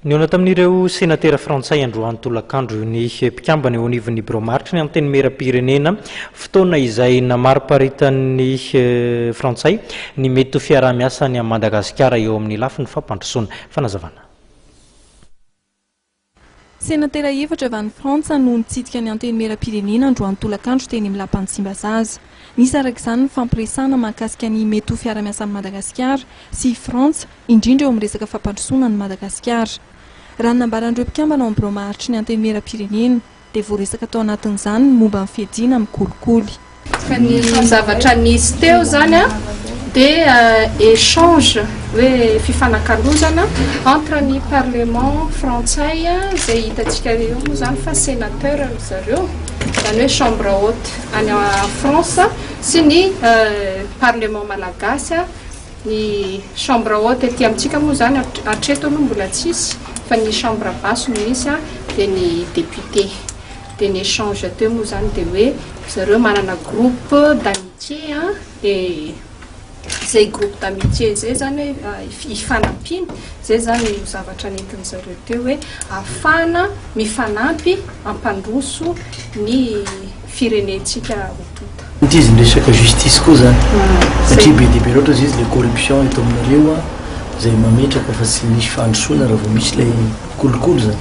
Nihaona tamin'ireo senatera frantsay androany tolakandro ny mpikambana eo anivon'ny birao maharitry ny antenimierampirenena fotoana izay namariparitany frantsay ny mety fiaraha-miasan'i Madagasikara eo amin'ny lafin'ny fampandrosoana. Fanazavana. Senatera efatra avy any Frantsa no nitsidika ny antenimierampirenena androany tolakandro teny amin'ny lapan'ny zaza. Nisy arak'izany ny fampiresana mahakasika ny mety fiaraha-miasan'i Madagasikara sy Frantsa indrindra eo amin'ny resaka fampandrosoana ny Madagasikara. Raha nambaran'ireo mpikambana ao amin'ny birao maharitry ny antenimierampirenena dia voaresaka tao anatin'izany momba ny fiadiana amin'ny kolikoly. Ny zavatra nisy teo zany dia échange hoe fifanakalozana entre ny parlement frantsay izay hitantsika eo moa zany fa senatera zareo zany hoe chambre haute any France sy ny parlement malagasy ny chambre haute ety amintsika moa zany hatreto aloha mbola tsisy fa ny chambre basse no misy dia ny député dia ny échange teo moa zany dia hoe zareo manana groupe d'amitié dia zay groupe d'amitié zay zany hoe hifanampiana zay zany no zavatra nentin' zareo teo hoe afana mifanampy ampandroso ny firenentsika ho tota. Izy resaka justice koa zany satria be dia be loatra izy le corruption eto aminareo zay mametraka fa tsy misy fandrosoana raha vao misy lay kolokolo zany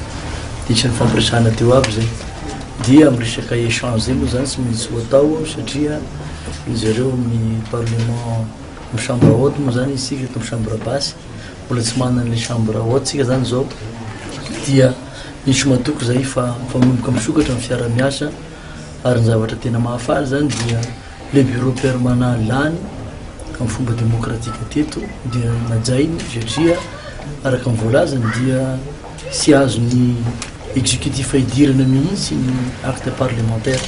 dia tsy ny fampiresahana teo aby zay dia miresaka échange zay moa zany tsy maintsy ho atao satria zareo amin'ny parlement amin'ny chambre haute moa zany isika eto amin'ny chambre basse mbola tsy manana le chambre haute sika zany zao dia misy matoko zay fa manomboka misokatra amin'ny fiaraha-miasa ary ny zavatra tena mahafaly zany dia le bureau permanent lany amin'ny fomba démocratique teto dia najainy satria araka ny voalazany dia sy azony exécutif idirana mihitsy ny acte parlementaire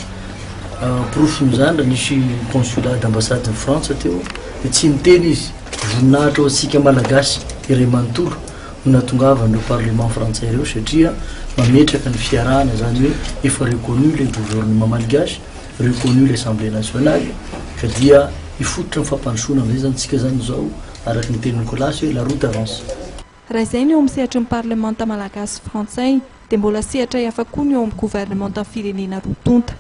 profim'izany raha nisy consulat d'ambassade ny Frantsa teo dia tsy niteny izy voninahitra ao antsika malagasy iray manontolo no nahatongavan'ireo parlement frantsay ireo satria mametraka ny fiarahana zany hoe efa reconnu le gouvernement malgasy reconnu l'Assemblée nationale ka dia ifototra ny fampandrosoana amin'izay zany tsika zany zao araka ny teny Nicolas hoe la route avance. Raha izay ny eo amin'ny sehatry ny parlementa malagasy frantsay dia mbola sehatra hafa koa ny eo amin'ny gouvernementa firenena roa tonta.